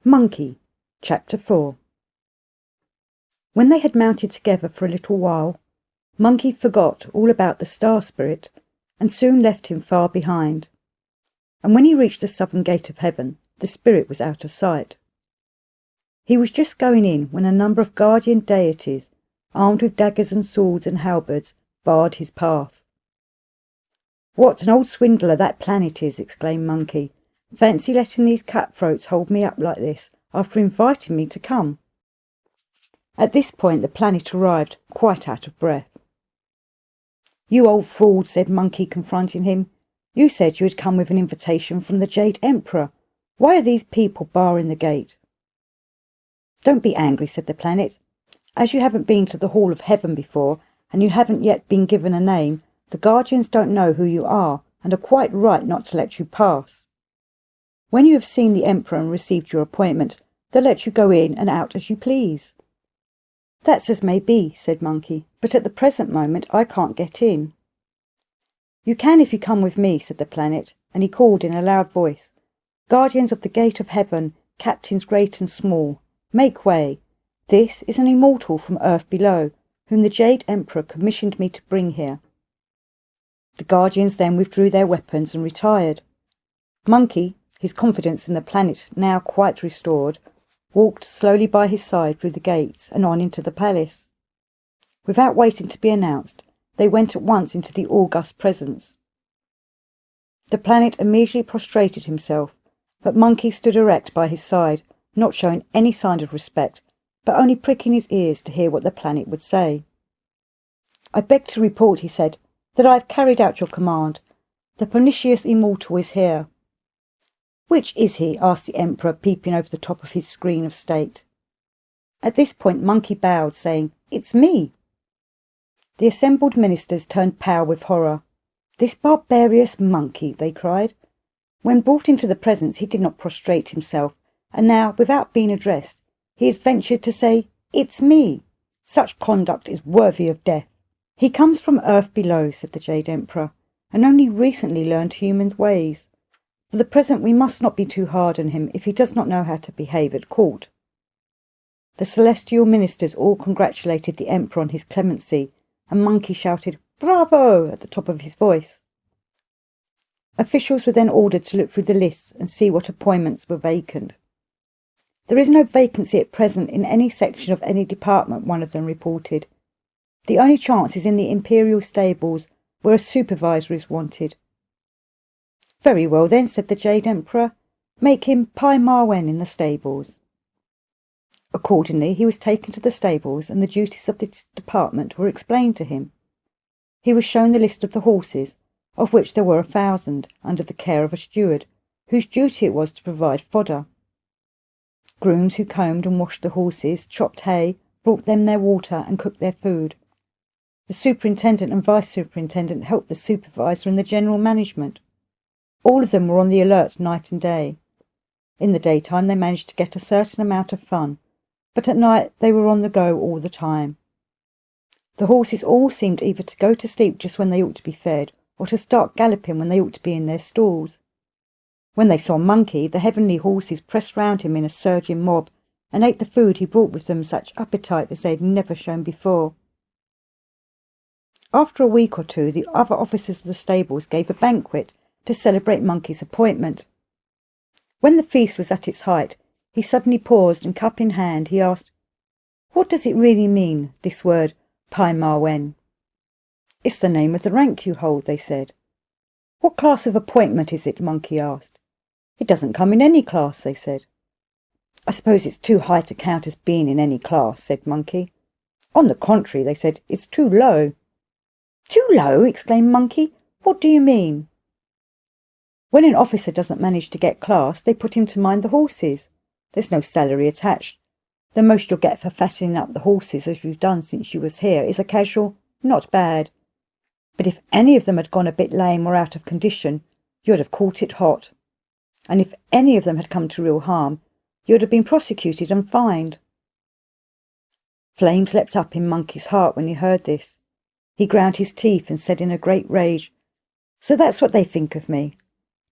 Monkey, Chapter 4. When they had mounted together for a little while, Monkey forgot all about the Star Spirit and soon left him far behind. And when he reached the southern gate of heaven, the spirit was out of sight. He was just going in when a number of guardian deities, armed with daggers and swords and halberds, barred his path. "What an old swindler that planet is!" exclaimed Monkey. "Fancy letting these cutthroats hold me up like this after inviting me to come." At this point the planet arrived, quite out of breath. "You old fraud," said Monkey, confronting him. "You said you had come with an invitation from the Jade Emperor. Why are these people barring the gate?" "Don't be angry," said the planet. "As you haven't been to the Hall of Heaven before, and you haven't yet been given a name, the Guardians don't know who you are and are quite right not to let you pass. When you have seen the Emperor and received your appointment, they'll let you go in and out as you please." "That's as may be," said Monkey, "but at the present moment I can't get in." "You can if you come with me," said the planet, and he called in a loud voice, "Guardians of the Gate of Heaven, captains great and small, make way. This is an immortal from earth below, whom the Jade Emperor commissioned me to bring here." The Guardians then withdrew their weapons and retired. Monkey, his confidence in the planet now quite restored, walked slowly by his side through the gates and on into the palace. Without waiting to be announced, they went at once into the august presence. The planet immediately prostrated himself, but Monkey stood erect by his side, not showing any sign of respect, but only pricking his ears to hear what the planet would say. "I beg to report," he said, "that I have carried out your command. The pernicious immortal is here." "Which is he?" asked the Emperor, peeping over the top of his screen of state. At this point Monkey bowed, saying, "It's me." The assembled ministers turned pale with horror. "This barbarous monkey!" they cried. When brought into the presence he did not prostrate himself, and now, without being addressed, he has ventured to say, "It's me." Such conduct is worthy of death. "He comes from earth below," said the Jade Emperor, "and only recently learned human ways. For the present we must not be too hard on him if he does not know how to behave at court." The celestial ministers all congratulated the Emperor on his clemency, and Monkey shouted "Bravo!" at the top of his voice. Officials were then ordered to look through the lists and see what appointments were vacant. "There is no vacancy at present in any section of any department," one of them reported. "The only chance is in the Imperial stables, where a supervisor is wanted." "Very well then," said the Jade Emperor, "make him Pai Mah Wen in the stables." Accordingly he was taken to the stables, and the duties of this department were explained to him. He was shown the list of the horses, of which there were 1,000, under the care of a steward, whose duty it was to provide fodder. Grooms who combed and washed the horses, chopped hay, brought them their water and cooked their food. The superintendent and vice-superintendent helped the supervisor in the general management. All of them were on the alert night and day. In the daytime they managed to get a certain amount of fun, but at night they were on the go all the time. The horses all seemed either to go to sleep just when they ought to be fed, or to start galloping when they ought to be in their stalls. When they saw Monkey, the heavenly horses pressed round him in a surging mob, and ate the food he brought with them such appetite as they had never shown before. After a week or two, the other officers of the stables gave a banquet to celebrate Monkey's appointment. When the feast was at its height, he suddenly paused, and cup in hand he asked, "What does it really mean, this word Pai Mah Wen?" "It's the name of the rank you hold," they said. "What class of appointment is it?" Monkey asked. "It doesn't come in any class," they said. "I suppose it's too high to count as being in any class," said Monkey. "On the contrary," they said, "it's too low." "Too low?" exclaimed Monkey. "What do you mean?" "When an officer doesn't manage to get class, they put him to mind the horses. There's no salary attached. The most you'll get for fattening up the horses, as you've done since you was here, is a casual 'not bad.' But if any of them had gone a bit lame or out of condition, you'd have caught it hot. And if any of them had come to real harm, you'd have been prosecuted and fined." Flames leapt up in Monkey's heart when he heard this. He ground his teeth and said in a great rage, "So that's what they think of me.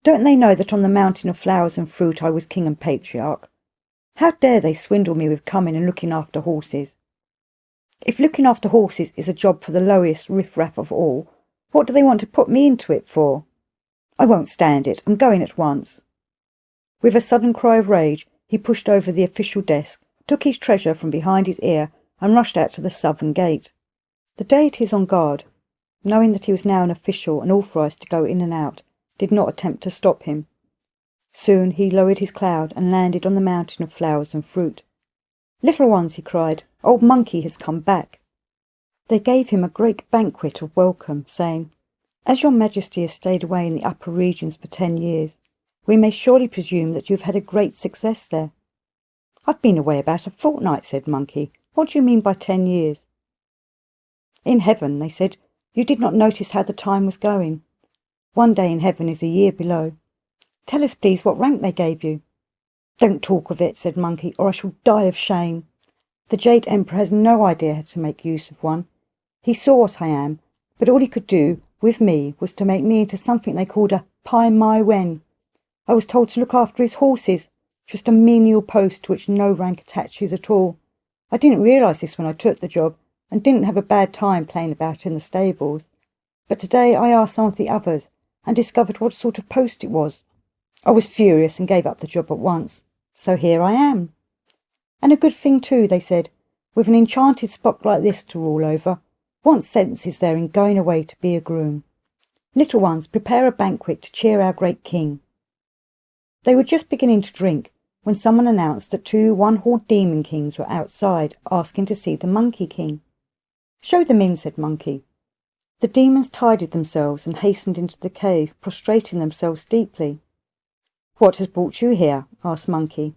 Don't they know that on the mountain of flowers and fruit I was king and patriarch? How dare they swindle me with coming and looking after horses? If looking after horses is a job for the lowest riff-raff of all, what do they want to put me into it for? I won't stand it. I'm going at once." With a sudden cry of rage, he pushed over the official desk, took his treasure from behind his ear, and rushed out to the southern gate. The deities on guard, knowing that he was now an official and authorised to go in and out, did not attempt to stop him. Soon he lowered his cloud and landed on the mountain of flowers and fruit. "Little ones," he cried, "old Monkey has come back." They gave him a great banquet of welcome, saying, "As your Majesty has stayed away in the upper regions for 10 years, we may surely presume that you have had a great success there." "I've been away about a fortnight," said Monkey. "What do you mean by 10 years?" "In heaven," they said, "you did not notice how the time was going. 1 day in heaven is a year below. Tell us, please, what rank they gave you." "Don't talk of it," said Monkey, "or I shall die of shame. The Jade Emperor has no idea how to make use of one. He saw what I am, but all he could do with me was to make me into something they called a Pai Mai Wen. I was told to look after his horses, just a menial post to which no rank attaches at all. I didn't realise this when I took the job, and didn't have a bad time playing about in the stables. But today I asked some of the others, and discovered what sort of post it was. I was furious and gave up the job at once. So here I am. And a good thing too, they said. With an enchanted spot like this to rule over, what sense is there in going away to be a groom? Little ones, prepare a banquet to cheer our great king." They were just beginning to drink when someone announced that 2 one-horned demon kings were outside, asking to see the Monkey King. "Show them in," said Monkey. The demons tidied themselves and hastened into the cave, prostrating themselves deeply. "What has brought you here?" asked Monkey.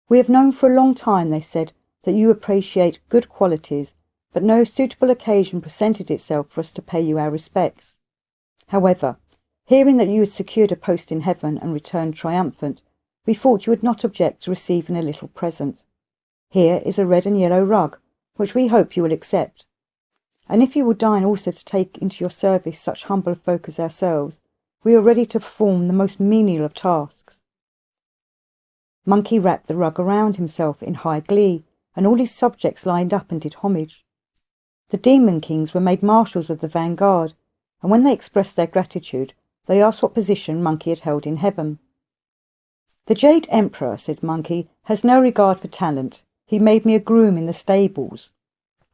"We have known for a long time," they said, "that you appreciate good qualities, but no suitable occasion presented itself for us to pay you our respects. However, hearing that you had secured a post in heaven and returned triumphant, we thought you would not object to receiving a little present. Here is a red and yellow rug, which we hope you will accept. And if you will deign also to take into your service such humble folk as ourselves, we are ready to perform the most menial of tasks." Monkey wrapped the rug around himself in high glee, and all his subjects lined up and did homage. The demon kings were made marshals of the vanguard, and when they expressed their gratitude, they asked what position Monkey had held in heaven. "The Jade Emperor," said Monkey, "has no regard for talent. He made me a groom in the stables."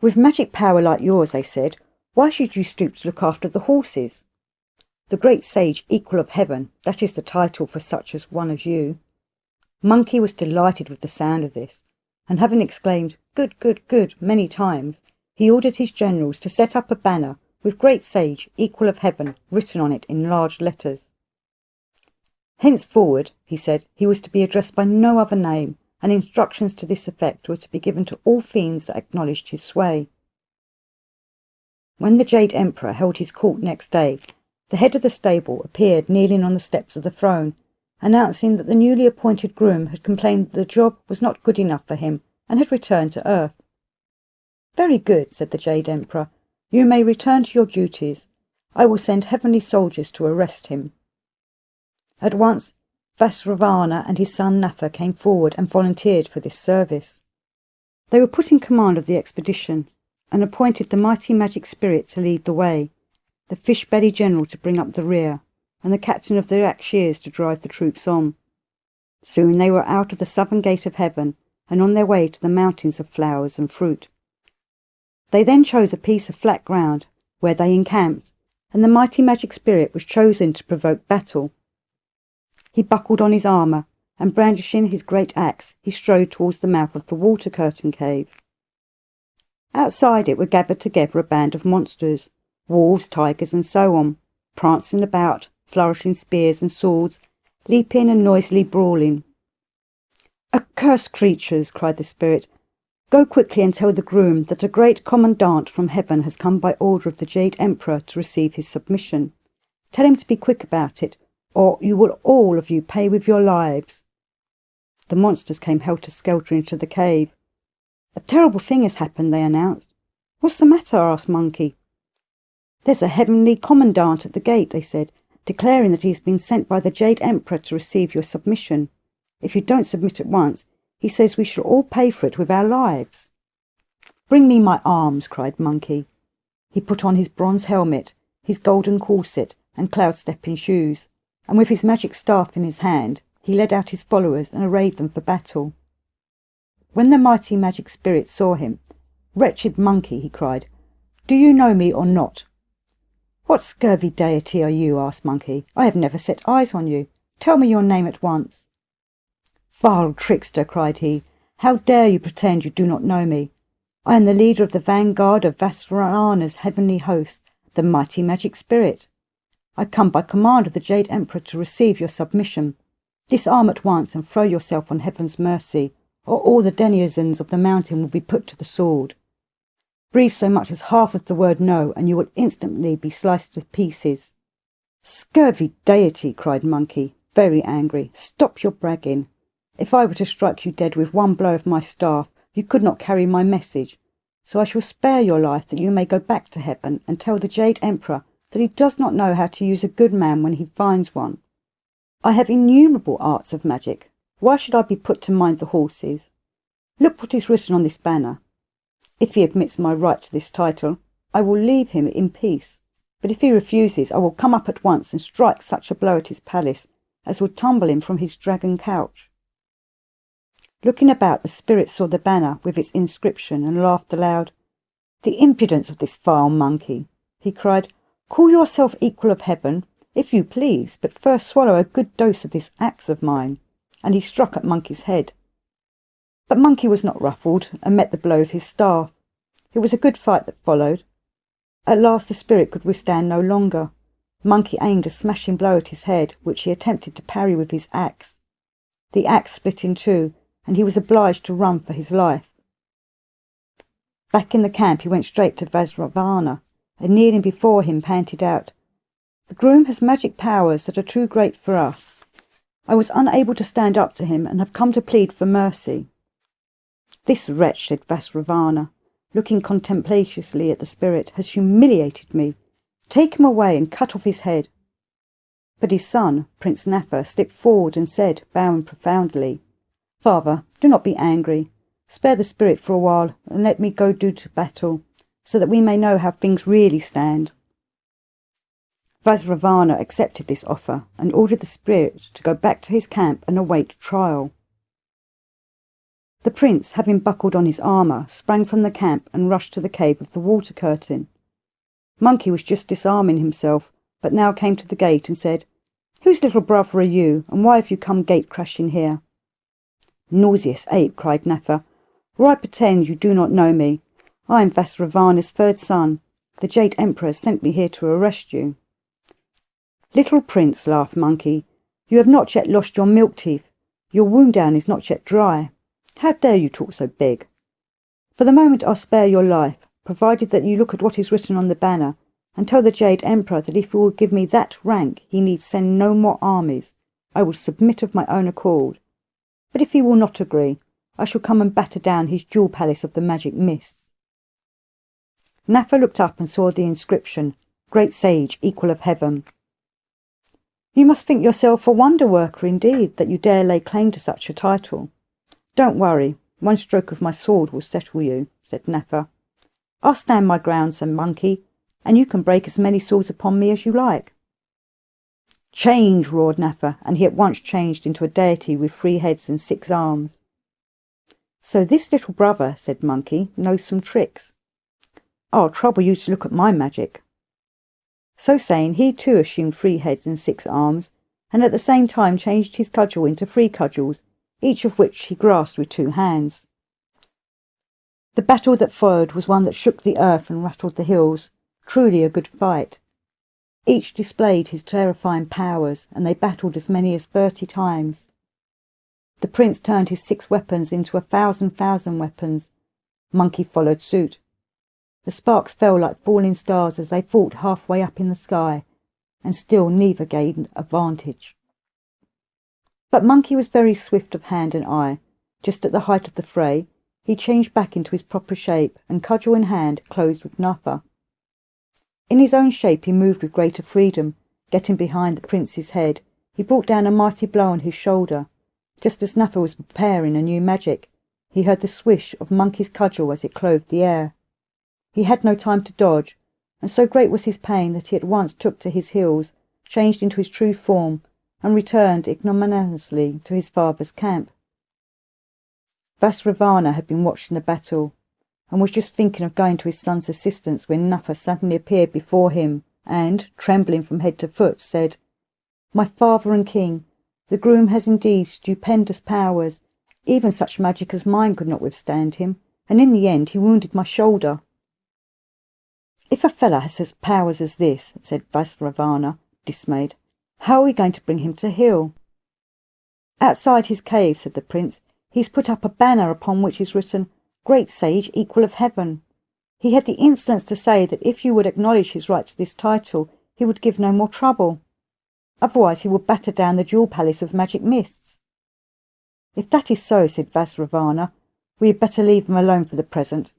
"With magic power like yours," they said, "why should you stoop to look after the horses?" "The great sage equal of heaven, that is the title for such as one as you." Monkey was delighted with the sound of this, and having exclaimed, "Good, good, good," many times, he ordered his generals to set up a banner with "Great Sage, Equal of Heaven" written on it in large letters. Henceforward, he said, he was to be addressed by no other name, and instructions to this effect were to be given to all fiends that acknowledged his sway. When the Jade Emperor held his court next day, the head of the stable appeared kneeling on the steps of the throne, announcing that the newly appointed groom had complained that the job was not good enough for him and had returned to earth. "Very good," said the Jade Emperor. "You may return to your duties. I will send heavenly soldiers to arrest him." At once, Vasravana and his son Napha came forward and volunteered for this service. They were put in command of the expedition and appointed the mighty magic spirit to lead the way, the fish-belly general to bring up the rear, and the captain of the Rakshirs to drive the troops on. Soon they were out of the southern gate of heaven and on their way to the mountains of flowers and fruit. They then chose a piece of flat ground, where they encamped, and the mighty magic spirit was chosen to provoke battle. He buckled on his armour, and brandishing his great axe, he strode towards the mouth of the water curtain cave. Outside it were gathered together a band of monsters, wolves, tigers, and so on, prancing about, flourishing spears and swords, leaping and noisily brawling. "Accursed creatures!" cried the spirit. "Go quickly and tell the groom that a great commandant from heaven has come by order of the Jade Emperor to receive his submission. Tell him to be quick about it, or you will all of you pay with your lives." The monsters came helter-skelter into the cave. "A terrible thing has happened," they announced. "What's the matter?" asked Monkey. "There's a heavenly commandant at the gate," they said, "declaring that he has been sent by the Jade Emperor to receive your submission. If you don't submit at once, He says we shall all pay for it with our lives." "Bring me my arms," cried Monkey. He put on his bronze helmet, his golden corset and cloud-stepping shoes, and with his magic staff in his hand, he led out his followers and arrayed them for battle. When the mighty magic spirit saw him, "Wretched monkey," he cried, "do you know me or not?" "What scurvy deity are you?" asked Monkey. "I have never set eyes on you. Tell me your name at once." "Vile trickster," cried he, "how dare you pretend you do not know me? I am the leader of the vanguard of Vasravana's heavenly host, the mighty magic spirit. I come by command of the Jade Emperor to receive your submission. Disarm at once and throw yourself on heaven's mercy, or all the denizens of the mountain will be put to the sword. Breathe so much as half of the word no, and you will instantly be sliced to pieces." "Scurvy deity," cried Monkey, very angry, "stop your bragging. If I were to strike you dead with one blow of my staff, you could not carry my message. So I shall spare your life that you may go back to heaven and tell the Jade Emperor that he does not know how to use a good man when he finds one. I have innumerable arts of magic. Why should I be put to mind the horses? Look what is written on this banner. If he admits my right to this title, I will leave him in peace. But if he refuses, I will come up at once and strike such a blow at his palace as will tumble him from his dragon couch." Looking about, the spirit saw the banner with its inscription and laughed aloud. "The impudence of this vile monkey!" he cried. "Call yourself equal of heaven, if you please, but first swallow a good dose of this axe of mine." And he struck at Monkey's head. But Monkey was not ruffled, and met the blow of his staff. It was a good fight that followed. At last the spirit could withstand no longer. Monkey aimed a smashing blow at his head, which he attempted to parry with his axe. The axe split in two, and he was obliged to run for his life. Back in the camp he went straight to Vasravana, and kneeling before him panted out, "The groom has magic powers that are too great for us. I was unable to stand up to him and have come to plead for mercy." "This wretch," said Vasravana, looking contemptuously at the spirit, "has humiliated me. Take him away and cut off his head." But his son, Prince Napha, slipped forward and said, bowing profoundly, "Father, do not be angry. Spare the spirit for a while and let me go to battle, so that we may know how things really stand." Vasravana accepted this offer and ordered the spirit to go back to his camp and await trial. The prince, having buckled on his armour, sprang from the camp and rushed to the cave of the water curtain. Monkey was just disarming himself, but now came to the gate and said, "Whose little brother are you, and why have you come gate-crashing here?" "Nauseous ape," cried Napha, "or I pretend you do not know me. I am Vasravana's third son. The Jade Emperor has sent me here to arrest you." "Little prince," laughed Monkey, "you have not yet lost your milk teeth. Your wound down is not yet dry. How dare you talk so big? For the moment I'll spare your life, provided that you look at what is written on the banner and tell the Jade Emperor that if he will give me that rank he need send no more armies. I will submit of my own accord. But if he will not agree, I shall come and batter down his jewel palace of the magic mists." Napha looked up and saw the inscription, "Great Sage, Equal of Heaven." "You must think yourself a wonder-worker indeed, that you dare lay claim to such a title. Don't worry, one stroke of my sword will settle you," said Napha. "I'll stand my ground," said Monkey, "and you can break as many swords upon me as you like." "Change!" roared Napha, and he at once changed into a deity with 3 heads and 6 arms. "So this little brother," said Monkey, "knows some tricks. I'll trouble you to look at my magic." So saying, he too assumed 3 heads and 6 arms, and at the same time changed his cudgel into 3 cudgels, each of which he grasped with 2 hands. The battle that followed was one that shook the earth and rattled the hills, truly a good fight. Each displayed his terrifying powers, and they battled as many as 30 times. The prince turned his 6 weapons into 1,000 weapons. Monkey followed suit. The sparks fell like falling stars as they fought halfway up in the sky, and still neither gained advantage. But Monkey was very swift of hand and eye. Just at the height of the fray, he changed back into his proper shape, and cudgel in hand closed with Napha. In his own shape he moved with greater freedom. Getting behind the prince's head, he brought down a mighty blow on his shoulder. Just as Napha was preparing a new magic, he heard the swish of Monkey's cudgel as it clove the air. He had no time to dodge, and so great was his pain that he at once took to his heels, changed into his true form, and returned ignominiously to his father's camp. Vasravana had been watching the battle, and was just thinking of going to his son's assistance when Napha suddenly appeared before him and, trembling from head to foot, said, "My father and king, the groom has indeed stupendous powers. Even such magic as mine could not withstand him, and in the end he wounded my shoulder." "If a fellow has such powers as this," said Vasravana, dismayed, "how are we going to bring him to heel?" "Outside his cave," said the prince, "he's put up a banner upon which is written, 'Great Sage, Equal of Heaven.' He had the insolence to say that if you would acknowledge his right to this title, he would give no more trouble. Otherwise he would batter down the jewel palace of magic mists." "If that is so," said Vasravana, "we had better leave him alone for the present.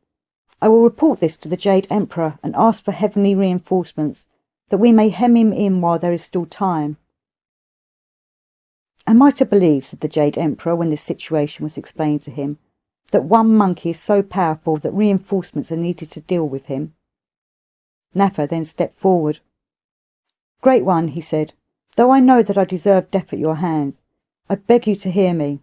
I will report this to the Jade Emperor and ask for heavenly reinforcements, that we may hem him in while there is still time." "Am I to believe," said the Jade Emperor when this situation was explained to him, "that one monkey is so powerful that reinforcements are needed to deal with him?" Napha then stepped forward. "Great One," he said, "though I know that I deserve death at your hands, I beg you to hear me.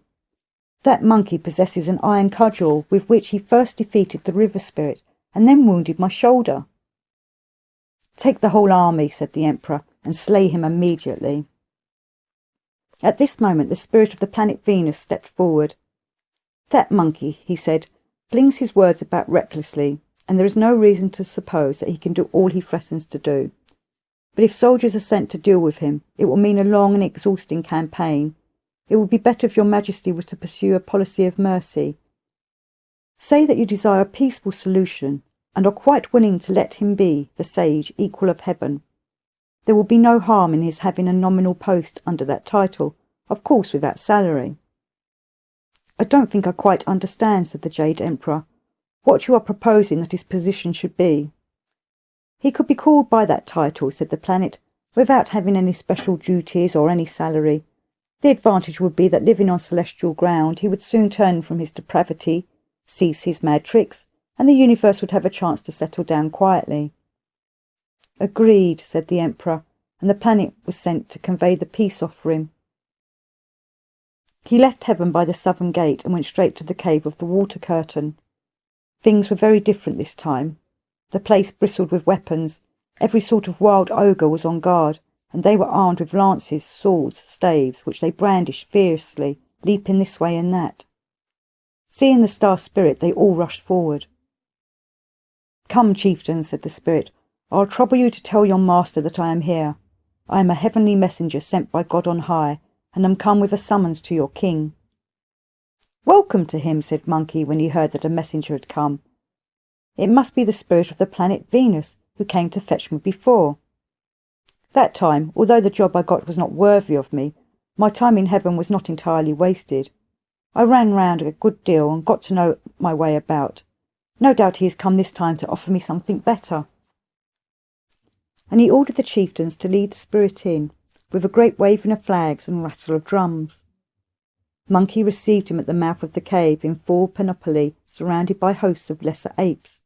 That monkey possesses an iron cudgel with which he first defeated the river spirit and then wounded my shoulder." "Take the whole army," said the Emperor, "and slay him immediately." At this moment the spirit of the planet Venus stepped forward. "That monkey," he said, "flings his words about recklessly, and there is no reason to suppose that he can do all he threatens to do. But if soldiers are sent to deal with him, it will mean a long and exhausting campaign. It would be better if your Majesty were to pursue a policy of mercy. Say that you desire a peaceful solution and are quite willing to let him be the sage equal of heaven. There will be no harm in his having a nominal post under that title, of course without salary." "I don't think I quite understand," said the Jade Emperor, "what you are proposing that his position should be." "He could be called by that title," said the planet, "without having any special duties or any salary. The advantage would be that living on celestial ground he would soon turn from his depravity, cease his mad tricks, and the universe would have a chance to settle down quietly." "Agreed," said the Emperor, and the planet was sent to convey the peace offering. He left heaven by the southern gate and went straight to the cave of the water curtain. Things were very different this time. The place bristled with weapons. Every sort of wild ogre was on guard, and they were armed with lances, swords, staves, which they brandished fiercely, leaping this way and that. Seeing the star spirit, they all rushed forward. "Come, chieftain," said the spirit, "I'll trouble you to tell your master that I am here. I am a heavenly messenger sent by God on high, and am come with a summons to your king." "Welcome to him," said Monkey when he heard that a messenger had come. "It must be the spirit of the planet Venus, who came to fetch me before. That time, although the job I got was not worthy of me, my time in heaven was not entirely wasted. I ran round a good deal and got to know my way about. No doubt he has come this time to offer me something better." And he ordered the chieftains to lead the spirit in, with a great waving of flags and rattle of drums. Monkey received him at the mouth of the cave in full panoply, surrounded by hosts of lesser apes.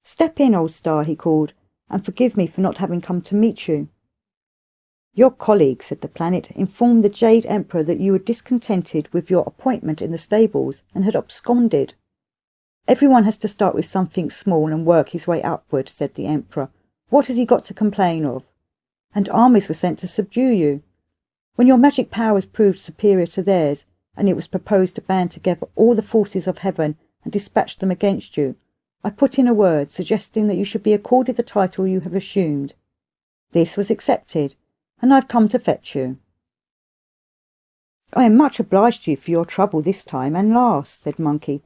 "Step in, old star," he called, "and forgive me for not having come to meet you." "Your colleague," said the planet, "informed the Jade Emperor that you were discontented with your appointment in the stables and had absconded." "Everyone has to start with something small and work his way upward," said the Emperor. "What has he got to complain of? And armies were sent to subdue you. When your magic powers proved superior to theirs, and it was proposed to band together all the forces of heaven and dispatch them against you, I put in a word suggesting that you should be accorded the title you have assumed. This was accepted, and I've come to fetch you." "I am much obliged to you for your trouble this time and last," said Monkey,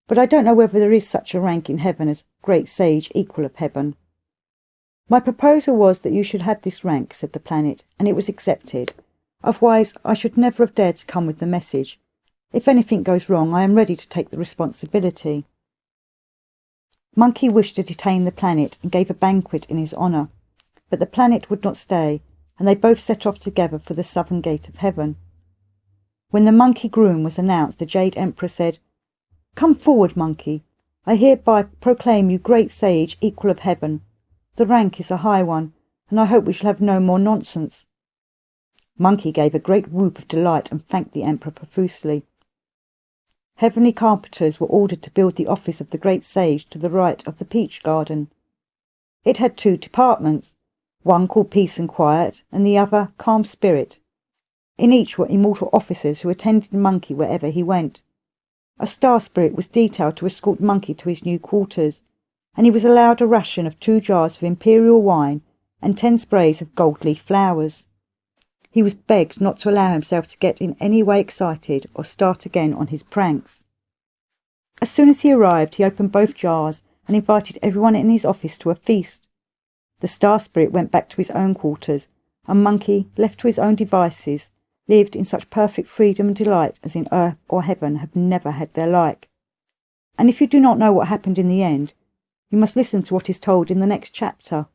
"but I don't know whether there is such a rank in heaven as Great Sage Equal of Heaven." "My proposal was that you should have this rank," said the planet, "and it was accepted. Otherwise I should never have dared to come with the message. If anything goes wrong, I am ready to take the responsibility." Monkey wished to detain the planet and gave a banquet in his honour, but the planet would not stay, and they both set off together for the southern gate of heaven. When the monkey groom was announced, the Jade Emperor said, "Come forward, monkey. I hereby proclaim you great sage, equal of heaven. The rank is a high one, and I hope we shall have no more nonsense." Monkey gave a great whoop of delight and thanked the Emperor profusely. Heavenly carpenters were ordered to build the office of the great sage to the right of the peach garden. It had 2 departments, one called Peace and Quiet, and the other Calm Spirit. In each were immortal officers who attended Monkey wherever he went. A star spirit was detailed to escort Monkey to his new quarters, and he was allowed a ration of 2 jars of imperial wine and 10 sprays of gold leaf flowers. He was begged not to allow himself to get in any way excited or start again on his pranks. As soon as he arrived, he opened both jars and invited everyone in his office to a feast. The star spirit went back to his own quarters, and Monkey, left to his own devices, lived in such perfect freedom and delight as in earth or heaven have never had their like. And if you do not know what happened in the end, you must listen to what is told in the next chapter.